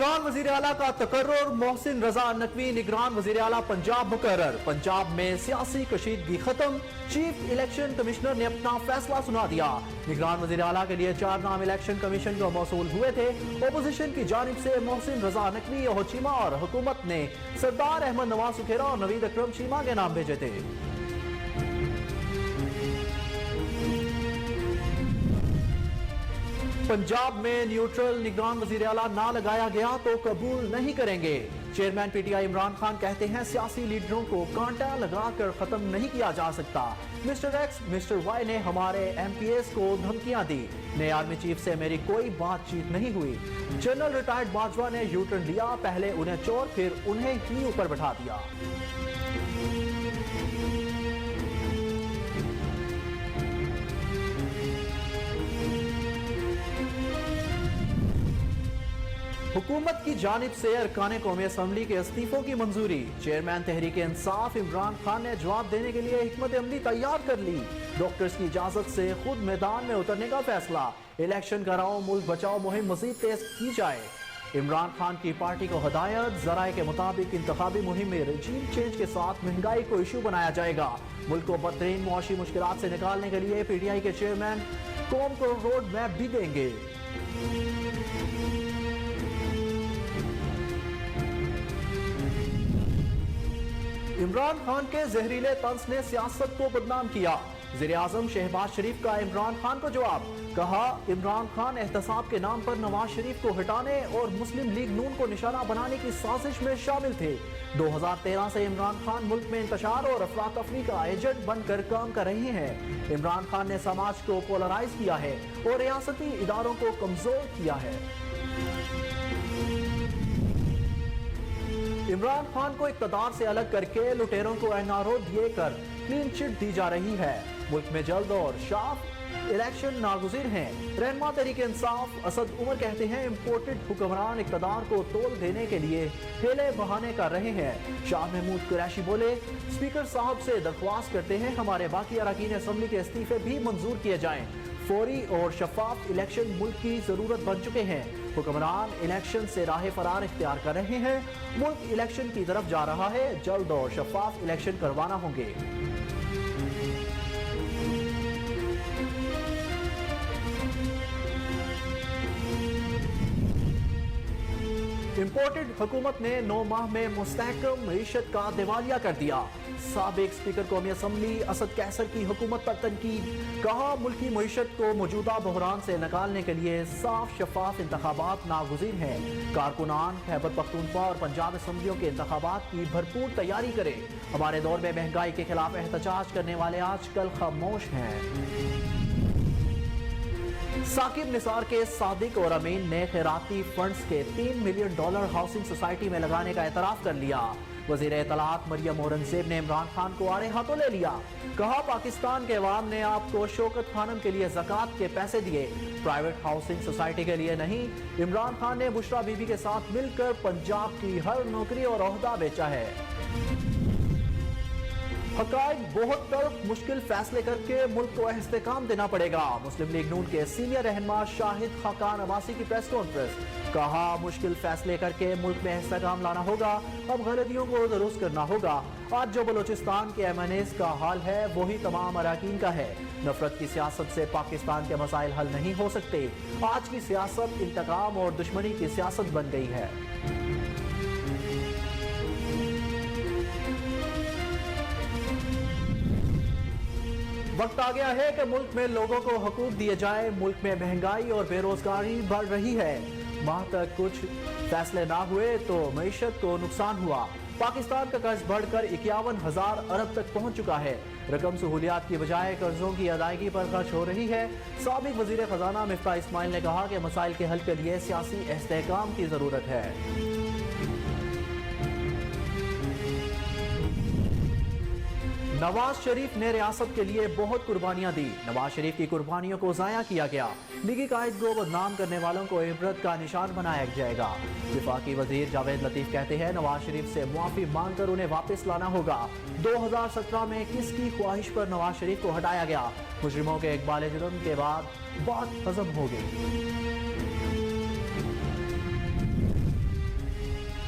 निगरान वजीर आला का तकर्रुर, मोहसिन रजा नकवी निगरान वजीर आला पंजाब मुकर्रर। पंजाब में सियासी कशीदगी खत्म, चीफ इलेक्शन कमिश्नर ने अपना फैसला सुना दिया। निगरान वजीर आला के लिए 4 नाम इलेक्शन कमीशन को मौसूल हुए थे। ओपोजिशन की जानिब से मोहसिन रजा नकवी और चीमा और हुकूमत ने सरदार अहमद नवाज सुखेरा और नवीद अकरम चीमा के नाम भेजे थे। पंजाब में न्यूट्रल निगरान वजीर आला ना लगाया गया तो कबूल नहीं करेंगे। चेयरमैन पीटीआई इमरान खान कहते हैं सियासी लीडरों को कांटा लगाकर खत्म नहीं किया जा सकता। मिस्टर एक्स मिस्टर वाई ने हमारे एमपीएस को धमकियां दी। नए आर्मी चीफ से मेरी कोई बातचीत नहीं हुई। जनरल रिटायर्ड बाजवा ने यू टर्न लिया, पहले उन्हें चोर फिर उन्हें ही ऊपर बैठा दिया। हुकूमत की जानिब से अरकान कौमी असम्बली के इस्तीफों की मंजूरी। चेयरमैन तहरीक इंसाफ इमरान खान ने जवाब देने के लिए हिकमत अमली तैयार कर ली। डॉक्टर्स की इजाजत से खुद मैदान में उतरने का फैसला। इलेक्शन कराओ मुल्क बचाओ मुहिम मजीद तेज की जाए। इमरान खान की पार्टी को हदायत, जराए के मुताबिक इंतखाबी मुहिम में रजीम चेंज के साथ महंगाई को इशू बनाया जाएगा। मुल्क को बदतरीन मुआशी मुश्किलात से निकालने के लिए पीटीआई के चेयरमैन कौम को रोड मैप भी देंगे। इमरान खान के जहरीले तंज ने सियासत को बदनाम किया। वज़ीर-ए-आज़म शहबाज शरीफ का इमरान खान को जवाब। कहा, इमरान खान एहतसाब के नाम पर नवाज शरीफ को हटाने और मुस्लिम लीग नून को निशाना बनाने की साजिश में शामिल थे। 2013 से इमरान खान मुल्क में इंतशार और अफरा तफरी का एजेंट बनकर काम कर रहे हैं। इमरान खान ने समाज को पोलराइज किया है और रियासती इदारों को कमजोर किया है। इमरान खान को इक़्तिदार से अलग करके लुटेरों को एनआरओ दिए कर क्लीन चिट दी जा रही है। मुल्क में जल्द और साफ इलेक्शन नागुज़िर हैं। रहनुमा तहरीक इंसाफ असद उमर कहते हैं इम्पोर्टेड हुक्मरान इक़्तिदार को तोल देने के लिए हेले बहाने कर रहे हैं। शाह महमूद कुरैशी बोले, स्पीकर साहब से दरख्वास्त करते हैं हमारे बाकी अरकान असम्बली के इस्तीफे भी मंजूर किए जाएं। फौरी और शफाफ इलेक्शन मुल्क की जरूरत बन चुके हैं। हुक्मरान इलेक्शन से राह फरार इख्तियार कर रहे हैं। मुल्क इलेक्शन की तरफ जा रहा है। जल्द और शफाफ इलेक्शन करवाना होंगे। इम्पोर्टेड हुकूमत ने 9 माह में मुस्तहकम मईशत का दिवालिया कर दिया। साबिक स्पीकर कौमी असम्बली असद कैसर की हुकूमत पर तनकीद। कहा, मुल्की मईशत को मौजूदा बहरान से निकालने के लिए साफ शफाफ इंतखाबात नागुज़ीर हैं। कारकुनान खैबर पख्तूनख्वा और पंजाब असम्बलियों के इंतखाबात की भरपूर तैयारी करें। हमारे दौर में महंगाई के खिलाफ एहतजाज करने वाले आजकल खामोश हैं। साकिब निसार के सादिक और अमीन ने खैराती फंड्स के $3 मिलियन हाउसिंग सोसाइटी में लगाने का एतराफ कर लिया। वजीर इत्तलात मरियम औरंगजेब ने इमरान खान को आड़े हाथों ले लिया। कहा, पाकिस्तान के अवाम ने आपको शौकत खानम के लिए ज़कात के पैसे दिए, प्राइवेट हाउसिंग सोसाइटी के लिए नहीं। इमरान खान ने बुशरा बीबी के साथ मिलकर पंजाब की हर नौकरी और ओहदा बेचा है। हकायक बहुत तल्ख मुश्किल फैसले करके मुल्क को इस्तेकाम देना पड़ेगा। मुस्लिम लीग नून के सीनियर रहनुमा शाहिद खाकान अब्बासी की प्रेस कॉन्फ्रेंस। कहा, मुश्किल फैसले करके मुल्क में इस्तेकाम लाना होगा। अब गलतियों को दुरुस्त करना होगा। आज जो बलोचिस्तान के MNAs का हाल है वही तमाम अरकान का है। नफरत की सियासत से पाकिस्तान के मसाइल हल नहीं हो सकते। आज की सियासत इंतकाम और दुश्मनी की सियासत बन गई है। वक्त आ गया है कि मुल्क में लोगों को हकूक दिए जाए। मुल्क में महंगाई और बेरोजगारी बढ़ रही है। माह तक कुछ फैसले ना हुए तो मईशत को नुकसान हुआ। पाकिस्तान का कर्ज बढ़कर 51,000 अरब तक पहुंच चुका है। रकम सहूलियात की बजाय कर्जों की अदायगी पर खर्च हो रही है। साबिक वजीर खजाना मिफ्ताह इस्माइल ने कहा कि मसाइल के हल के लिए सियासी इस्तेहकाम की जरूरत है। नवाज शरीफ ने रियासत के लिए बहुत कुर्बानियां दी। नवाज शरीफ की कुर्बानियों को जाया किया गया। लीगी कायद को बदनाम करने वालों को इबरत का निशान बनाया जाएगा। विफाकी वजीर जावेद लतीफ कहते हैं नवाज शरीफ से मुआफी मांगकर उन्हें वापस लाना होगा। 2017 में किसकी ख्वाहिश पर नवाज शरीफ को हटाया गया? मुजरिमों के इकबाल जुर्म के बाद बात हजम हो गई।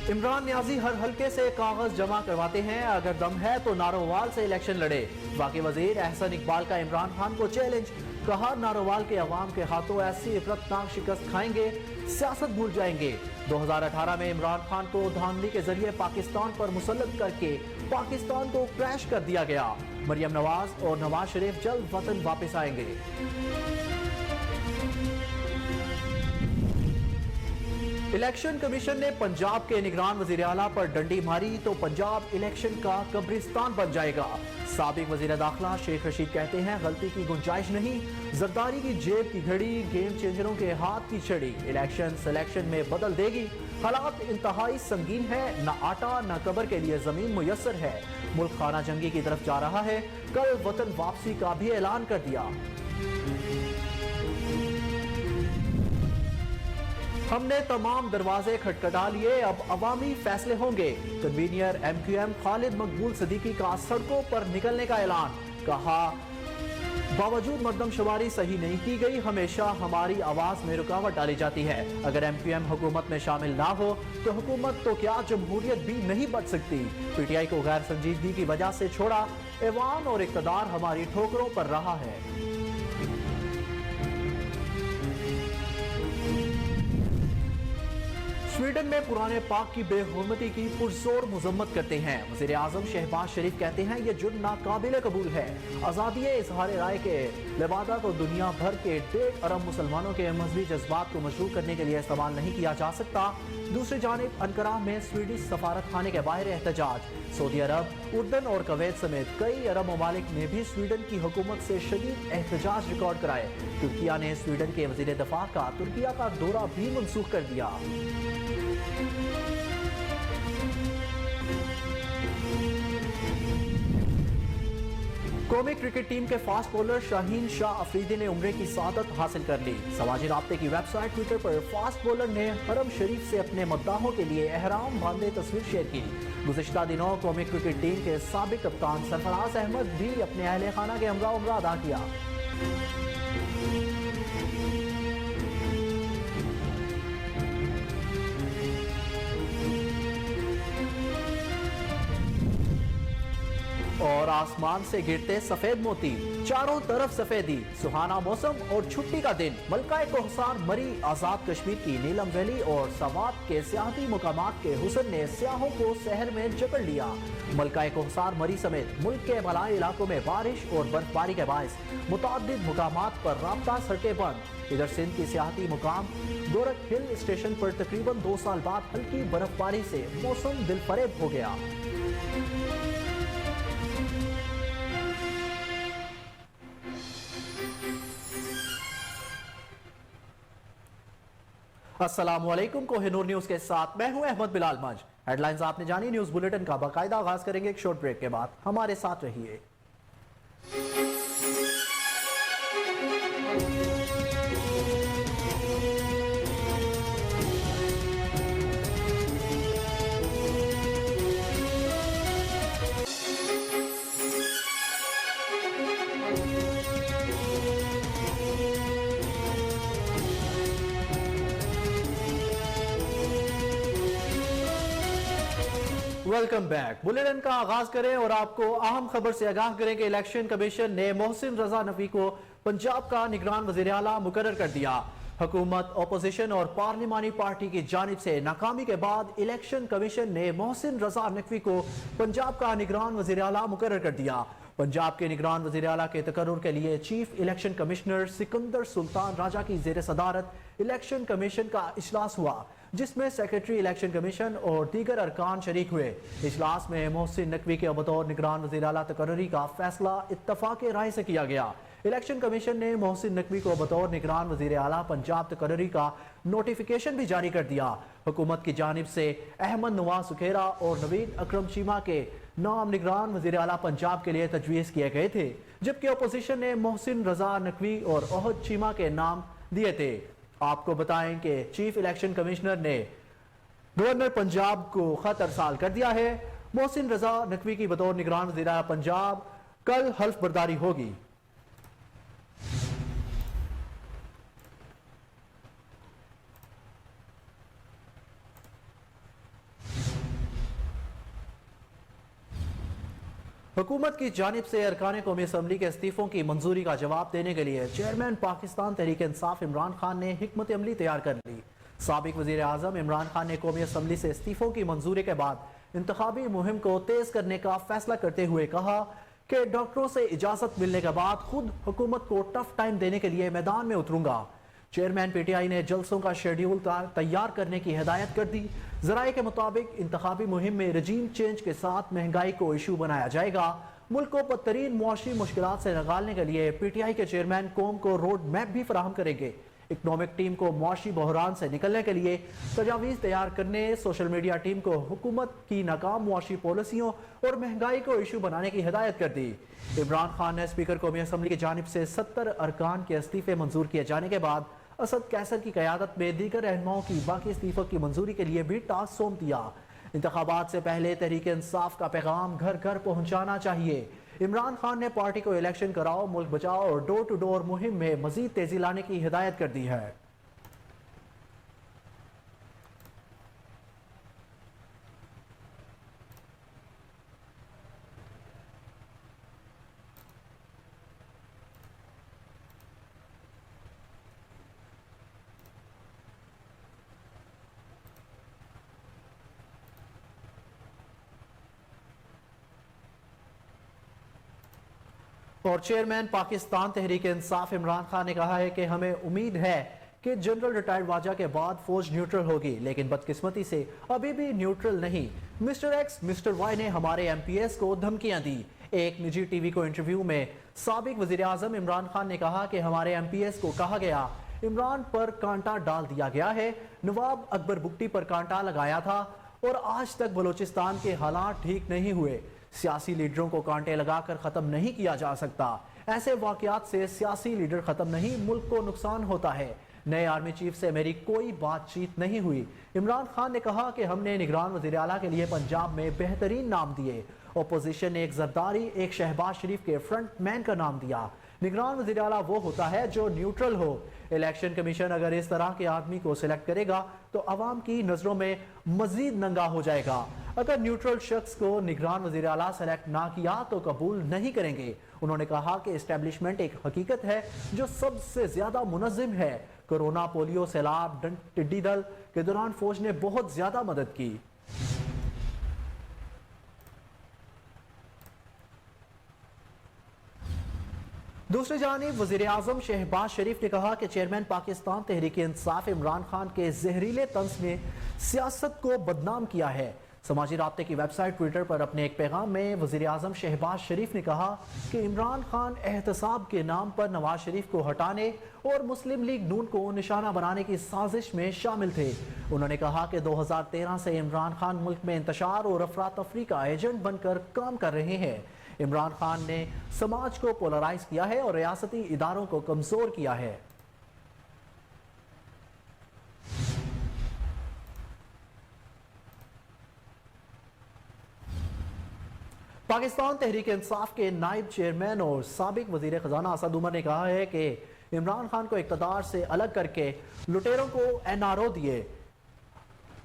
इमरान नियाजी हर हल्के से कागज जमा करवाते हैं, अगर दम है तो नारोवाल से इलेक्शन लड़े। वाक़ई वजीर एहसन इकबाल का इमरान खान को चैलेंज, कहा नारोवाल के अवाम के हाथों ऐसी इबरतनाक शिकस्त खाएंगे, सियासत भूल जाएंगे। 2018 में इमरान खान को धांधली के जरिए पाकिस्तान पर मुसल्लत करके पाकिस्तान को क्रैश कर दिया गया। मरियम नवाज और नवाज शरीफ जल्द वतन वापस आएंगे। इलेक्शन कमीशन ने पंजाब के निगरान वजीर आला पर डंडी मारी तो पंजाब इलेक्शन का कब्रिस्तान बन जाएगा। साबिक वजीर दाखिला शेख रशीद कहते हैं गलती की गुंजाइश नहीं, जरदारी की जेब की घड़ी गेम चेंजरों के हाथ की छड़ी इलेक्शन सिलेक्शन में बदल देगी। हालात इंतहाई संगीन है, न आटा न कबर के लिए जमीन मुयस्सर है। मुल्क खाना जंगी की तरफ जा रहा है, कल वतन वापसी का भी ऐलान कर दिया। हमने तमाम दरवाजे खटखटा लिए, अब अवामी फैसले होंगे। कन्वीनियर MQM खालिद मकबूल सिद्दीकी का सड़कों पर निकलने का ऐलान, कहा बावजूद मर्दमशुमारी सही नहीं की गई, हमेशा हमारी आवाज में रुकावट डाली जाती है। अगर MQM हुकूमत में शामिल ना हो तो हुकूमत तो क्या जमहूरियत भी नहीं बच सकती। PTI को गैर संजीदगी की वजह से छोड़ा, ऐवान और इक़्तिदार हमारी ठोकरों पर रहा है। स्वीडन में पुराने पाक की बेहुरमती की पुरजोर मजम्मत करते हैं। वज़ीर आज़म शहबाज शरीफ कहते हैं ये जुर्म नाकाबिले कबूल है। आज़ादी इज़हार राय के लिबादा को दुनिया भर के 1.5 अरब मुसलमानों के मजहबी जज्बात को मशरूह करने के लिए इस्तेमाल नहीं किया जा सकता। दूसरी जानिब अनकरा में स्वीडिश सफारत खाने के बाहर एहतजाज। सऊदी अरब, उर्दन और कुवैत समेत कई अरब ममालिक ने भी स्वीडन की हुकूमत से शदीद एहतजाज रिकॉर्ड कराए। तुर्किया ने स्वीडन के वज़ीर दफा का तुर्किया का दौरा भी मनसूख कर दिया। कौमी क्रिकेट टीम के फास्ट बॉलर शाहीन शाह अफरीदी ने उम्रे की सआदत हासिल कर ली। समाजी राब्ते की वेबसाइट ट्विटर पर फास्ट बॉलर ने हरम शरीफ से अपने मद्दाहों के लिए एहराम बांधे तस्वीर शेयर की। गुज़िश्ता दिनों कौमी क्रिकेट टीम के साबिक कप्तान सरफराज अहमद भी अपने अहले खाना के हमरा उम्रा अदा किया। और आसमान से गिरते सफेद मोती, चारों तरफ सफेदी, सुहाना मौसम और छुट्टी का दिन। मलका कोहसार मरी आजाद कश्मीर की नीलम वैली और सवात के सियाहती मुकामात के हुस्न ने सियाहों को शहर में जकड़ लिया। मलका कोहसार मरी समेत मुल्क के बलाई इलाकों में बारिश और बर्फबारी के बायस मुताद्दिद मुकामात पर राब्ता सड़कें बंद। इधर सिंध की सियाहती मुकाम गोरख हिल स्टेशन पर तकरीबन 2 साल बाद हल्की बर्फबारी से मौसम दिलफरेब हो गया। अस्सलामुअलैकुम, कोहिनूर न्यूज के साथ मैं हूं अहमद बिलाल मंज। हेडलाइंस आपने जानी, न्यूज बुलेटिन का बाकायदा आगाज करेंगे एक शॉर्ट ब्रेक के बाद। हमारे साथ रहिए। Welcome back. बुलेटिन का आगाज करें और आपको अहम खबर से आगाह करें कि इलेक्शन कमीशन ने मोहसिन रजा नकवी को पंजाब का निगरान वजीर आला मुकर्रर कर दिया। हुकूमत, अपोजिशन और पार्लिमानी पार्टी की जानिब से नाकामी के बाद इलेक्शन कमीशन ने मोहसिन रजा नकवी को पंजाब का निगरान वजीर आला मुकर्रर कर दिया। पंजाब के निगरान वजीर आला के तकर्रुर के लिए chief election commissioner Sikandar Sultan Raja की जेर सदारत इलेक्शन कमीशन का इजलास हुआ, जिसमें सेक्रेटरी इलेक्शन कमीशन और दीगर अरकान शरीक हुए। इजलास में मोहसिन नकवी के बतौर निगरान वज़ीर आला तकर्रुरी का फैसला इत्तफाक राय से किया गया। इलेक्शन कमीशन ने मोहसिन नकवी को बतौर निगरान वज़ीर आला पंजाब तकर्रुरी का नोटिफिकेशन भी जारी कर दिया। हुकूमत की जानिब से अहमद नवाज सुखेरा और नवीद अकरम चीमा के नाम निगरान वज़ीर आला पंजाब के लिए तजवीज़ किए गए थे, जबकि अपोजिशन ने मोहसिन रजा नकवी और ओहद चीमा के नाम दिए थे। आपको बताएं कि चीफ इलेक्शन कमिश्नर ने गवर्नर पंजाब को खत अरसाल कर दिया है। मोहसिन रजा नकवी की बतौर निगरान वज़ीर आला पंजाब कल हल्फ बर्दारी होगी। हुकूमत की जानिब से अरकान कौमी असम्बली के इस्तीफों की मंजूरी का जवाब देने के लिए चेयरमैन पाकिस्तान तहरीक इंसाफ इमरान खान ने हिकमत अमली तैयार कर ली। साबिक वज़ीर आज़म इमरान खान ने कौमी असम्बली से इस्तीफों की मंजूरी के बाद इंतखाबी मुहिम को तेज करने का फैसला करते हुए कहा कि डॉक्टरों से इजाजत मिलने के बाद खुद हुकूमत को टफ टाइम देने के लिए मैदान में उतरूंगा। चेयरमैन पीटीआई ने जलसों का शेड्यूल तैयार करने की हिदायत कर दी। जराये के मुताबिक इंतखाबी मुहिम में रजीम चेंज के साथ महंगाई को इशू बनाया जाएगा। मुल्क को बदतरीन मुआशी मुश्किलात से निकालने के लिए पीटीआई के चेयरमैन कौम को रोड मैप भी फराहम करेंगे। इकनॉमिक टीम को मुआशी बहरान से निकलने के लिए तजावीज़ तैयार करने, सोशल मीडिया टीम को हुकूमत की नाकाम मुआशी पॉलिसियों और महंगाई को इशू बनाने की हिदायत कर दी। इमरान खान ने स्पीकर कौमी असम्बली की जानिब से 70 अरकान के इस्तीफे मंजूर किए जाने के बाद असद कैसर की क़यादत में दीगर रहनुमाओं की बाकी इस्तीफों की मंजूरी के लिए भी टास्क सौंप दिया। इंतखाबात से पहले तहरीक इंसाफ का पैगाम घर घर पहुंचाना चाहिए। इमरान खान ने पार्टी को इलेक्शन कराओ, मुल्क बचाओ और डोर टू डोर मुहिम में मजीद तेजी लाने की हिदायत कर दी है। और चेयरमैन पाकिस्तान तहरीक इंसाफ इमरान खान ने कहा है कि हमें उम्मीद है कि जनरल रिटायर्ड वाजा के बाद फौज न्यूट्रल होगी, लेकिन बदकिस्मती से अभी भी न्यूट्रल नहीं। मिस्टर एक्स मिस्टर वाई ने हमारे एमपीएस को धमकियां दी। एक निजी टीवी को इंटरव्यू में साबिक वजीर आजम इमरान खान ने कहा कि हमारे एमपीएस को कहा गया इमरान पर कांटा डाल दिया गया है। नवाब अकबर बुगटी पर कांटा लगाया था और आज तक बलूचिस्तान के हालात ठीक नहीं हुए। सियासी लीडरों को कांटे लगाकर खत्म नहीं किया जा सकता। ऐसे वाकयात से सियासी लीडर खत्म नहीं, मुल्क को नुकसान होता है। नए आर्मी चीफ से मेरी कोई बातचीत नहीं हुई। इमरान खान ने कहा कि हमने निगरान वज़ीर आला के लिए पंजाब में बेहतरीन नाम दिए। अपोजिशन ने एक जरदारी, एक शहबाज शरीफ के फ्रंट मैन का नाम दिया। निगरान वज़ीर आला वो होता है जो न्यूट्रल हो। इलेक्शन कमीशन अगर इस तरह के आदमी को सिलेक्ट करेगा तो अवाम की नजरों में मजीद नंगा हो जाएगा। अगर न्यूट्रल शख्स को निगरान वज़ीर आला सेलेक्ट ना किया तो कबूल नहीं करेंगे। उन्होंने कहा कि एस्टेब्लिशमेंट एक हकीकत है जो सबसे ज्यादा मुनज़्ज़म है। कोरोना, पोलियो, सैलाब, टिड्डी दल के दौरान फौज ने बहुत ज्यादा मदद की। दूसरी जानिब वज़ीर आज़म शहबाज शरीफ ने कहा कि चेयरमैन पाकिस्तान तहरीक इंसाफ इमरान खान के जहरीले तंज ने सियासत को बदनाम किया है। समाजी राब्ते की वेबसाइट ट्विटर पर अपने एक पैगाम में वज़ीर आज़म शहबाज शरीफ ने कहा कि इमरान खान एहतसाब के नाम पर नवाज शरीफ को हटाने और मुस्लिम लीग नून को निशाना बनाने की साजिश में शामिल थे। उन्होंने कहा कि 2013 से इमरान खान मुल्क में इंतशार और अफरा तफरी का एजेंट बनकर काम कर रहे हैं। इमरान खान ने समाज को पोलराइज किया है और रियासती इदारों को कमजोर किया है। पाकिस्तान तहरीक इंसाफ के नायब चेयरमैन और साबिक वजीर खजाना असद उमर ने कहा है कि इमरान खान को इक़्तिदार से अलग करके लुटेरों को एनआरओ दिए।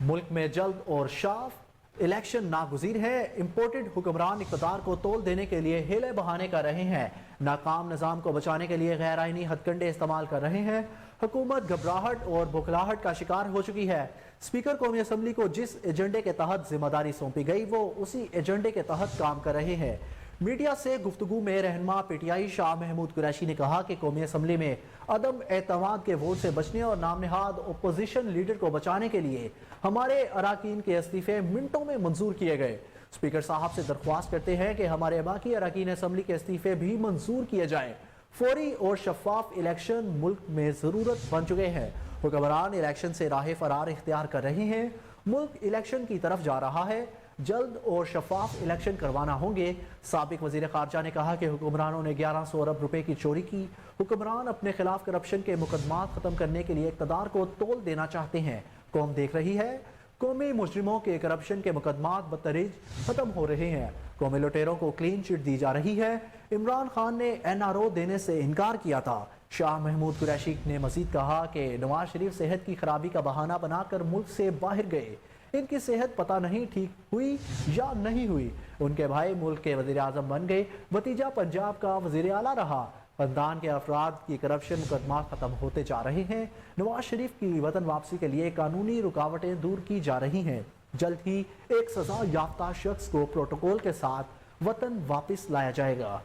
मुल्क में जल्द और साफ इलेक्शन नागुज़ीर है। इंपोर्टेड हुक्मरान इक़्तिदार को तोल देने के लिए हीले बहाने कर रहे हैं। नाकाम निज़ाम को बचाने के लिए गैर आइनी हथकंडे इस्तेमाल कर रहे हैं। हुकूमत घबराहट और बुखलाहट का शिकार हो चुकी है। स्पीकर कौमी असम्बली को जिस एजेंडे के तहत जिम्मेदारी सौंपी गई वो उसी एजेंडे के तहत काम कर रहे हैं। मीडिया से गुफ्तगू में रहनुमा पीटीआई शाह महमूद कुरैशी ने कहा कि कौमी असम्बली में अदम एतमाद के वोट से बचने और नामनहाद अपोजिशन लीडर को बचाने के लिए हमारे अराकीन के इस्तीफे मिनटों में मंजूर किए गए। स्पीकर साहब से दरख्वास्त करते हैं कि हमारे बाकी अराकीन असम्बली के इस्तीफे भी मंजूर किए जाएं। फौरी और शफाफ इलेक्शन मुल्क में जरूरत बन चुके हैं। हुक्मरान इलेक्शन से राह फरार इख्तियार कर रहे हैं। मुल्क इलेक्शन की तरफ जा रहा है। जल्द और शफाफ इलेक्शन करवाना होंगे। साबिक वजीर खारजा ने कहा कि हुक्मरानों ने 1100 अरब रुपए की चोरी की। हुक्मरान अपने खिलाफ करप्शन के मुकदमात खत्म करने के लिए इक़्तिदार को तोल देना चाहते हैं। कौम देख रही है, कौमी मुजरिमों के करप्शन के मुकदमात बदतरीज खत्म हो रहे हैं। कौमी लुटेरों को क्लीन चिट दी जा रही है। इमरान खान ने एनआरओ देने से इनकार किया था। शाह महमूद कुरैशी ने मजीद कहा कि नवाज शरीफ सेहत की खराबी का बहाना बनाकर मुल्क से बाहर गए। ان کی صحت پتہ نہیں ٹھیک ہوئی یا نہیں ہوئی۔ ان کے بھائی ملک کے وزیر اعظم بن گئے، بھتیجا پنجاب کا وزیر اعلیٰ رہا۔ خاندان کے افراد کی کرپشن مقدمات ختم ہوتے جا رہے ہیں۔ نواز شریف کی وطن واپسی کے لیے قانونی رکاوٹیں دور کی جا رہی ہیں۔ جلد ہی ایک سزا یافتہ شخص کو پروٹوکول کے ساتھ وطن واپس لایا جائے گا۔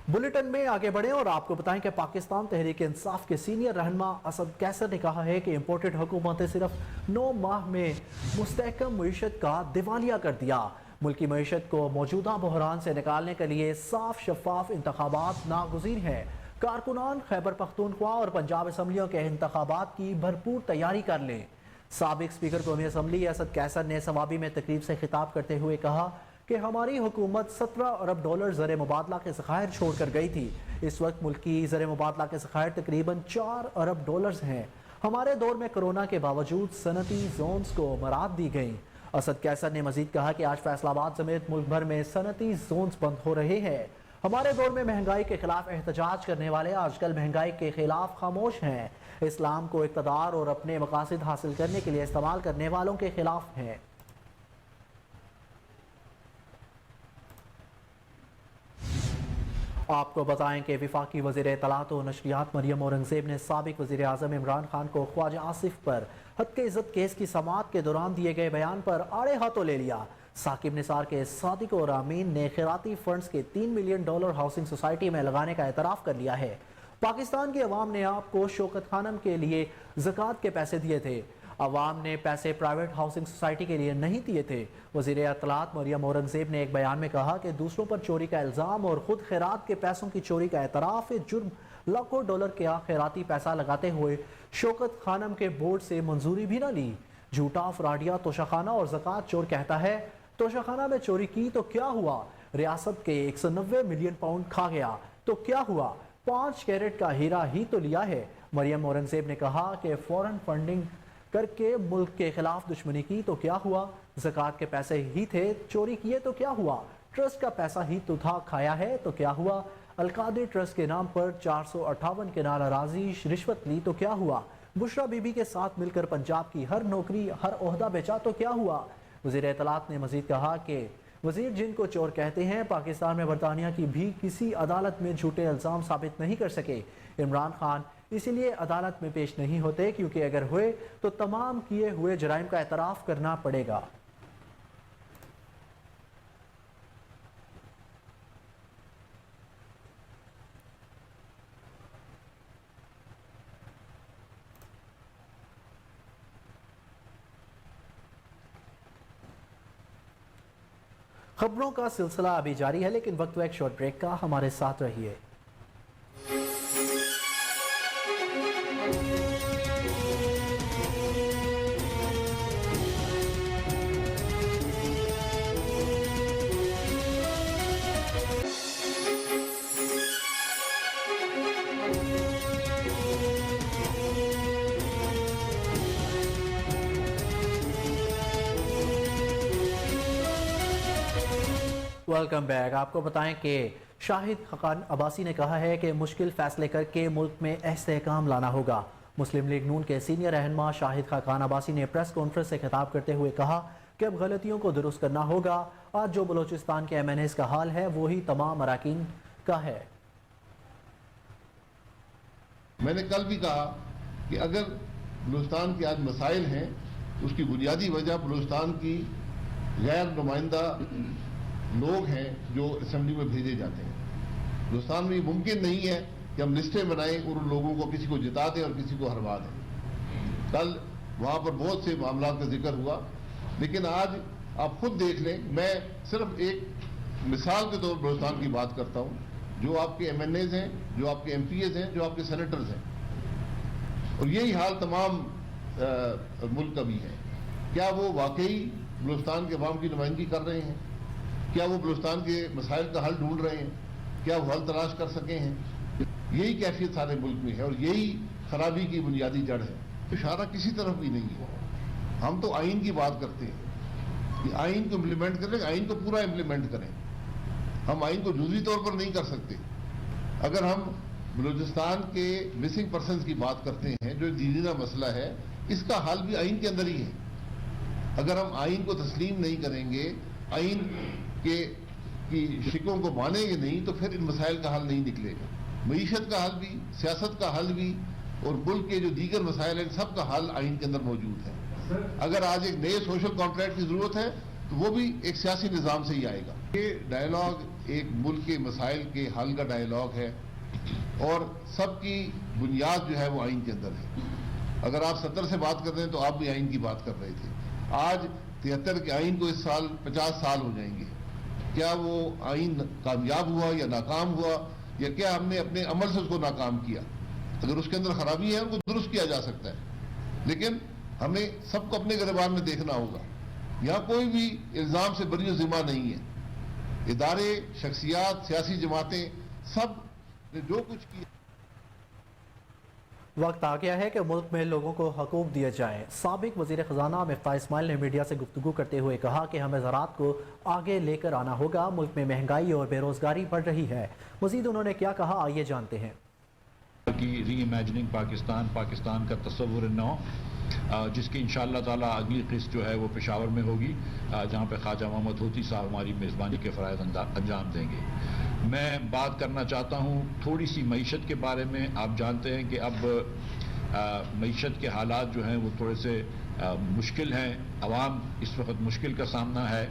بلیٹن میں آگے بڑھیں اور آپ کو بتائیں کہ پاکستان تحریک انصاف کے سینئر رہنما اسد کیسر نے کہا ہے کہ امپورٹڈ حکومتیں صرف 9 ماہ میں مستحکم معیشت کا دیوالیہ کر دیا۔ ملکی معیشت کو موجودہ بحران سے نکالنے کے لیے صاف شفاف انتخابات ناگزیر ہیں۔ کارکنان خیبر پختونخوا اور پنجاب اسمبلیوں کے انتخابات کی بھرپور تیاری کر لیں۔ سابق اسپیکر قومی اسمبلی اسد کیسر نے سوابی میں تقریب سے خطاب کرتے ہوئے کہا کہ ہماری حکومت 17 ارب ڈالر زر مبادلہ کے ذخائر چھوڑ کر گئی تھی۔ اس وقت ملکی زر مبادلہ کے ذخائر تقریباً 4 ارب ڈالرز ہیں۔ ہمارے دور میں کرونا کے باوجود صنعتی زونز کو مراعات دی گئیں۔ اسد کیسر نے مزید کہا کہ آج فیصل آباد سمیت ملک بھر میں صنعتی زونز بند ہو رہے ہیں۔ ہمارے دور میں مہنگائی کے خلاف احتجاج کرنے والے آج کل مہنگائی کے خلاف خاموش ہیں۔ اسلام کو اقتدار اور اپنے مقاصد حاصل کرنے کے لیے استعمال کرنے والوں کے خلاف ہیں۔ آپ کو بتائیں کہ وفاقی وزیر اطلاعات و نشریات مریم اورنگزیب نے سابق وزیر اعظم عمران خان کو خواجہ آصف پر حق عزت کیس کی سماعت کے دوران دیے گئے بیان پر آڑے ہاتھوں لے لیا۔ ثاقب نثار کے صادق اور امین نے خیراتی فنڈز کے $3 ملین ہاؤسنگ سوسائٹی میں لگانے کا اعتراف کر لیا ہے۔ پاکستان کی عوام نے آپ کو شوکت خانم کے لیے زکوٰۃ کے پیسے دیے تھے، عوام نے پیسے پرائیویٹ ہاؤسنگ سوسائٹی کے لیے نہیں دیے تھے۔ وزیر اطلاعات مریم اورنگزیب نے ایک بیان میں کہا کہ دوسروں پر چوری کا الزام اور خود خیرات کے پیسوں کی چوری کا اعتراف جرم، لاکھوں ڈالر کا خیراتی پیسہ لگاتے ہوئے شوکت خانم کے بورڈ سے منظوری بھی نہ لی۔ جھوٹا فراڈیا توشہ اور زکوٰۃ چور کہتا ہے۔ توشہ خانہ میں چوری کی تو کیا ہوا؟ ریاست کے 190 ملین پاؤنڈ کھا گیا تو کیا ہوا؟ 5 کیرٹ کا ہیرا ہی تو لیا ہے۔ مریم اورنگزیب نے کہا کہ فورن فنڈنگ کر کے ملک کے خلاف دشمنی کی تو کیا ہوا؟ زکوٰۃ کے پیسے ہی تھے، چوری کیے تو کیا ہوا؟ ٹرسٹ کا پیسہ ہی تو تھا، کھایا ہے تو کیا ہوا؟ القادری ٹرسٹ کے نام پر 458 کنال اراضی رشوت لی تو کیا ہوا؟ بشرا بی بی کے ساتھ مل کر پنجاب کی ہر نوکری، ہر عہدہ بیچا تو کیا ہوا؟ وزیر اطلاعات نے مزید کہا کہ وزیر جن کو چور کہتے ہیں پاکستان میں برطانیہ کی بھی کسی عدالت میں جھوٹے الزام ثابت نہیں کر سکے۔ عمران خان اسی لیے عدالت میں پیش نہیں ہوتے کیونکہ اگر ہوئے تو تمام کیے ہوئے جرائم کا اعتراف کرنا پڑے گا۔ خبروں کا سلسلہ ابھی جاری ہے لیکن وقت ایک شارٹ بریک کا، ہمارے ساتھ رہیے۔ Welcome back. آپ کو بتائیں کہ شاہد خاقان عباسی نے کہا ہے کہ مشکل فیصلے کر کے ملک میں استحکام لانا ہوگا۔ مسلم لیگ نون کے سینئر رہنما شاہد خاقان عباسی نے پریس کانفرنس سے خطاب کرتے ہوئے کہا کہ اب غلطیوں کو درست کرنا ہوگا۔ آج جو بلوچستان کے ایم این ایز کا حال ہے وہی تمام اراکین کا ہے۔ میں نے کل بھی کہا کہ اگر بلوچستان کے آج مسائل ہیں اس کی بنیادی وجہ بلوچستان کی غیر نمائندہ لوگ ہیں جو اسمبلی میں بھیجے جاتے ہیں۔ بلوچستان میں یہ ممکن نہیں ہے کہ ہم لسٹیں بنائیں اور ان لوگوں کو کسی کو جتا دیں اور کسی کو ہروا دیں۔ کل وہاں پر بہت سے معاملات کا ذکر ہوا، لیکن آج آپ خود دیکھ لیں، میں صرف ایک مثال کے طور پر بلوچستان کی بات کرتا ہوں، جو آپ کے ایم این ایز ہیں، جو آپ کے ایم پی ایز ہیں، جو آپ کے سینیٹرز ہیں، اور یہی حال تمام ملک کا بھی ہے۔ کیا وہ واقعی بلوچستان کے عوام کی نمائندگی کر رہے ہیں؟ کیا وہ بلوچستان کے مسائل کا حل ڈھونڈ رہے ہیں؟ کیا وہ حل تلاش کر سکے ہیں؟ یہی کیفیت سارے ملک میں ہے اور یہی خرابی کی بنیادی جڑ ہے۔ اشارہ کسی طرف بھی نہیں ہے۔ ہم تو آئین کی بات کرتے ہیں کہ آئین کو امپلیمنٹ کریں، آئین کو پورا امپلیمنٹ کریں۔ ہم آئین کو جزوی طور پر نہیں کر سکتے۔ اگر ہم بلوچستان کے مسنگ پرسنز کی بات کرتے ہیں، جو دیرینہ مسئلہ ہے، اس کا حل بھی آئین کے اندر ہی ہے۔ اگر ہم آئین کو تسلیم نہیں کریں گے، آئین کی شکوں کو مانیں گے نہیں، تو پھر ان مسائل کا حل نہیں نکلے گا۔ معیشت کا حل بھی، سیاست کا حل بھی، اور ملک کے جو دیگر مسائل ہیں، سب کا حل آئین کے اندر موجود ہے۔ اگر آج ایک نئے سوشل کانٹریکٹ کی ضرورت ہے تو وہ بھی ایک سیاسی نظام سے ہی آئے گا۔ یہ ڈائیلاگ ایک ملک کے مسائل کے حل کا ڈائیلاگ ہے، اور سب کی بنیاد جو ہے وہ آئین کے اندر ہے۔ اگر آپ 70 سے بات کر رہے ہیں تو آپ بھی آئین کی بات کر رہے تھے۔ آج 73 کے آئین کو اس سال 50 سال ہو جائیں گے۔ کیا وہ آئین کامیاب ہوا یا ناکام ہوا، یا کیا ہم نے اپنے عمل سے اس کو ناکام کیا؟ اگر اس کے اندر خرابی ہے ان کو درست کیا جا سکتا ہے، لیکن ہمیں سب کو اپنے گریبان میں دیکھنا ہوگا۔ یہاں کوئی بھی الزام سے بری و ذمہ نہیں ہے۔ ادارے، شخصیات، سیاسی جماعتیں، سب نے جو کچھ کیا۔ وقت آ گیا ہے کہ ملک میں لوگوں کو حقوق دیے جائیں۔ سابق وزیر خزانہ مفتاح اسماعیل نے میڈیا سے گفتگو کرتے ہوئے کہا کہ ہمیں زراعت کو آگے لے کر آنا ہوگا۔ ملک میں مہنگائی اور بے روزگاری بڑھ رہی ہے۔ مزید انہوں نے کیا کہا، آئیے جانتے ہیں۔ کی ری امیجننگ پاکستان کا تصور نو، جس کی انشاءاللہ تعالیٰ اگلی قسط جو ہے وہ پشاور میں ہوگی، جہاں پہ خواجہ محمد ہوتی صاحب ہماری میزبانی کے فرائض انجام دیں گے۔ میں بات کرنا چاہتا ہوں تھوڑی سی معیشت کے بارے میں۔ آپ جانتے ہیں کہ اب معیشت کے حالات جو ہیں وہ تھوڑے سے مشکل ہیں، عوام اس وقت مشکل کا سامنا ہے،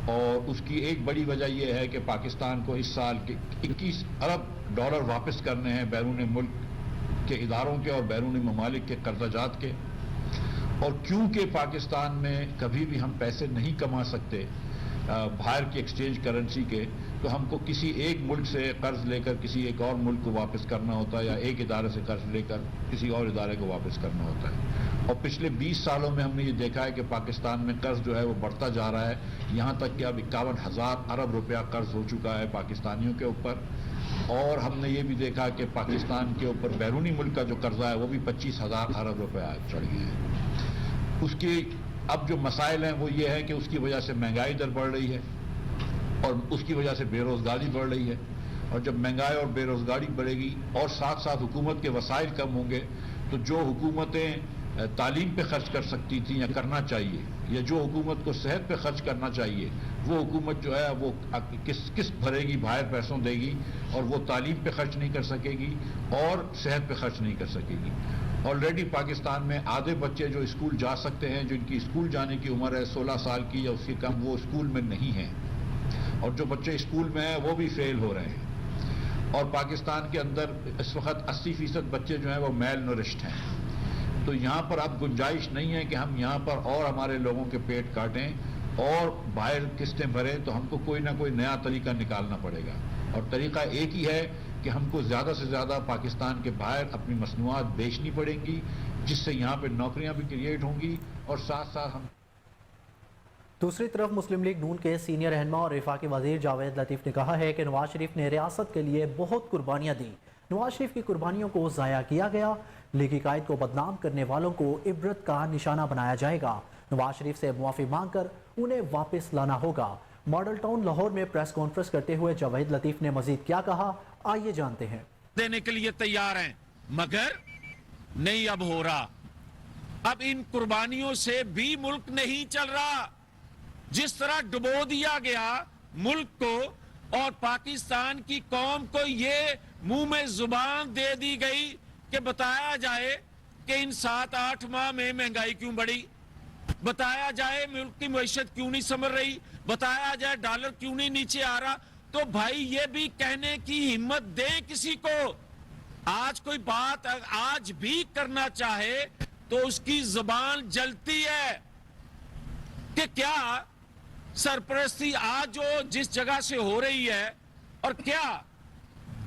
اور اس کی ایک بڑی وجہ یہ ہے کہ پاکستان کو اس سال کے 21 ارب ڈالر واپس کرنے ہیں بیرون ملک کے اداروں کے اور بیرون ممالک کے قرضہ جات کے۔ اور کیونکہ پاکستان میں کبھی بھی ہم پیسے نہیں کما سکتے باہر کی ایکسچینج کرنسی کے، تو ہم کو کسی ایک ملک سے قرض لے کر کسی ایک اور ملک کو واپس کرنا ہوتا ہے، یا ایک ادارے سے قرض لے کر کسی اور ادارے کو واپس کرنا ہوتا ہے۔ اور پچھلے 20 سالوں میں ہم نے یہ دیکھا ہے کہ پاکستان میں قرض جو ہے وہ بڑھتا جا رہا ہے، یہاں تک کہ اب 51,000 ارب روپیہ قرض ہو چکا ہے پاکستانیوں کے اوپر۔ اور ہم نے یہ بھی دیکھا کہ پاکستان کے اوپر بیرونی ملک کا جو قرضہ ہے وہ بھی 25,000 ارب روپیہ چڑھ گیا ہے۔ اس کی اب جو مسائل ہیں وہ یہ ہے کہ اس کی وجہ سے مہنگائی در بڑھ رہی ہے، اور اس کی وجہ سے بے روزگاری بڑھ رہی ہے۔ اور جب مہنگائی اور بے روزگاری بڑھے گی اور ساتھ ساتھ حکومت کے وسائل کم ہوں گے، تو جو حکومتیں تعلیم پہ خرچ کر سکتی تھیں یا کرنا چاہیے، یا جو حکومت کو صحت پہ خرچ کرنا چاہیے، وہ حکومت جو ہے وہ قسط بھرے گی، باہر پیسوں دے گی، اور وہ تعلیم پہ خرچ نہیں کر سکے گی اور صحت پہ خرچ نہیں کر سکے گی۔ آلریڈی پاکستان میں آدھے بچے جو اسکول جا سکتے ہیں، جن کی اسکول جانے کی عمر ہے 16 سال کی یا اس سے کم، وہ اسکول میں نہیں ہیں، اور جو بچے اسکول میں ہیں وہ بھی فیل ہو رہے ہیں۔ اور پاکستان کے اندر اس وقت 80% بچے جو ہیں وہ میل نورشڈ ہیں۔ تو یہاں پر اب گنجائش نہیں ہے کہ ہم یہاں پر اور ہمارے لوگوں کے پیٹ کاٹیں اور باہر قسطیں بھریں، تو ہم کو کوئی نہ کوئی نیا طریقہ نکالنا پڑے گا، اور طریقہ ایک ہی ہے کہ ہم کو زیادہ سے زیادہ پاکستان کے باہر اپنی مصنوعات بیچنی پڑیں گی، جس سے یہاں پہ نوکریاں بھی کریٹ ہوں گی، اور ساتھ ساتھ ہم۔ دوسری طرف مسلم لیگ نون کے سینئر رہنما اور وفاقی وزیر جاوید لطیف نے کہا ہے کہ نواز شریف نے ریاست کے لیے بہت قربانیاں دیں، نواز شریف کی قربانیوں کو ضائع کیا گیا، لیگی قائد کو بدنام کرنے والوں کو عبرت کا نشانہ بنایا جائے گا، نواز شریف سے معافی مانگ کر انہیں واپس لانا ہوگا۔ ماڈل ٹاؤن لاہور میں پریس کانفرنس کرتے ہوئے جاوید لطیف نے مزید کیا کہا، آئیے جانتے ہیں۔ دینے کے لیے تیار ہیں، مگر نہیں اب ہو رہا۔ اب ان قربانیوں سے بھی ملک نہیں چل رہا۔ جس طرح ڈبو دیا گیا ملک کو اور پاکستان کی قوم کو یہ منہ میں زبان دے دی گئی کہ بتایا جائے کہ ان 7-8 ماہ میں مہنگائی کیوں بڑھی، بتایا جائے ملک کی معیشت کیوں نہیں سنور رہی، بتایا جائے ڈالر کیوں نہیں نیچے آ رہا، تو بھائی یہ بھی کہنے کی ہمت دیں کسی کو۔ آج کوئی بات آج بھی کرنا چاہے تو اس کی زبان جلتی ہے کہ کیا سرپرستی آج جو جس جگہ سے ہو رہی ہے، اور کیا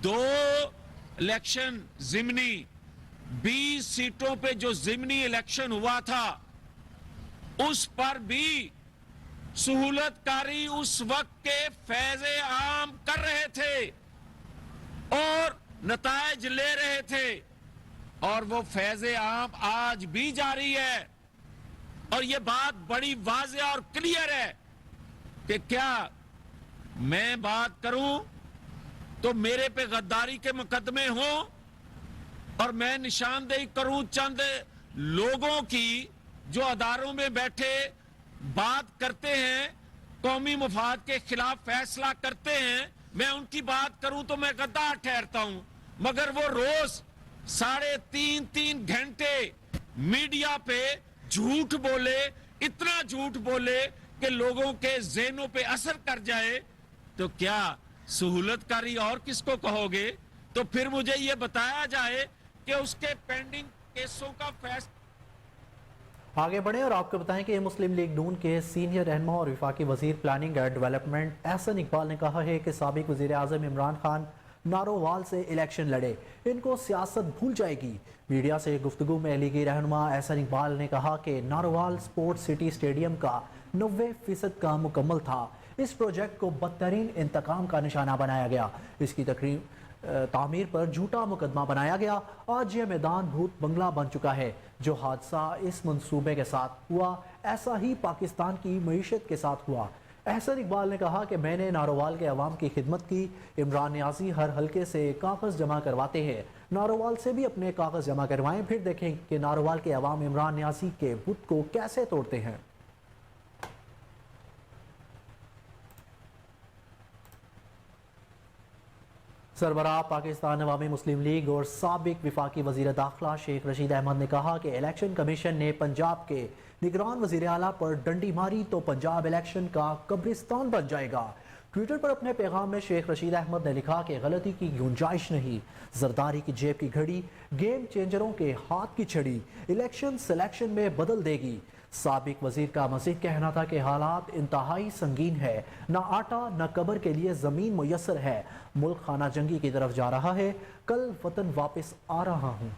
2 الیکشن ضمنی 20 سیٹوں پہ جو ضمنی الیکشن ہوا تھا اس پر بھی سہولت کاری اس وقت کے فیض عام کر رہے تھے اور نتائج لے رہے تھے، اور وہ فیض عام آج بھی جاری ہے۔ اور یہ بات بڑی واضح اور کلیئر ہے کہ کیا میں بات کروں تو میرے پہ غداری کے مقدمے ہوں، और मैं निशानदेही करूं चंद लोगों की जो अदारों में बैठे बात करते हैं, कौमी मफाद के खिलाफ फैसला करते हैं, मैं उनकी बात करूं तो मैं गद्दार ठहरता हूं। मगर वो रोज 3.5 घंटे मीडिया पे झूठ बोले, इतना झूठ बोले कि लोगों के ज़हनों पे असर कर जाए, तो क्या सहूलतकारी और किसको कहोगे? तो फिर मुझे ये बताया जाए कि उसके पेंडिंग केसों का फैसला। आगे बढ़े और आपको बताएं कि मुस्लिम लीग नून के सीनियर रहनुमा और वफाकी वजीर planning and development Ahsan Iqbal ने कहा है कि साबिक वजीर आज़म इमरान खान नारोवाल से इलेक्शन लड़े, इनको सियासत भूल जाएगी। मीडिया से गुफ्तगू में लीगी रहनुमा एहसन इकबाल ने कहा कि नारोवाल स्पोर्ट्स सिटी स्टेडियम का 90% काम मुकम्मल था। इस प्रोजेक्ट को बदतरीन इंतकाम का निशाना बनाया गया। इसकी तामीर पर झूठा मुकदमा बनाया गया। आज ये मैदान भूत बंगला बन चुका है। जो हादसा इस मंसूबे के साथ हुआ, ऐसा ही पाकिस्तान की मईशत के साथ हुआ। एहसन इकबाल ने कहा कि मैंने नारोवाल के अवाम की खिदमत की। इमरान नियाजी हर हल्के से कागज़ जमा करवाते हैं, नारोवाल से भी अपने कागज़ जमा करवाएं, फिर देखें कि नारोवाल के अवाम इमरान नियाजी के बुत को कैसे तोड़ते हैं। सरबराह पाकिस्तान अवामी मुस्लिम लीग और साबिक वफाकी वज़ीर दाखिला शेख रशीद अहमद ने कहा कि इलेक्शन कमीशन ने पंजाब के निगरान वज़ीर आला पर डंडी मारी तो पंजाब इलेक्शन का कब्रिस्तान बन जाएगा। ट्विटर पर अपने पैगाम में शेख रशीद अहमद ने लिखा कि गलती की गुंजाइश नहीं, जरदारी की जेब की घड़ी गेम चेंजरों के हाथ की छड़ी इलेक्शन सिलेक्शन में बदल देगी। साबिक वजीर का मज़ीद कहना था कि हालात इंतहाई संगीन है, न आटा न कब्र के लिए ज़मीन मुयस्सर है, मुल्क खाना जंगी की तरफ जा रहा है, कल वतन वापस आ रहा हूँ।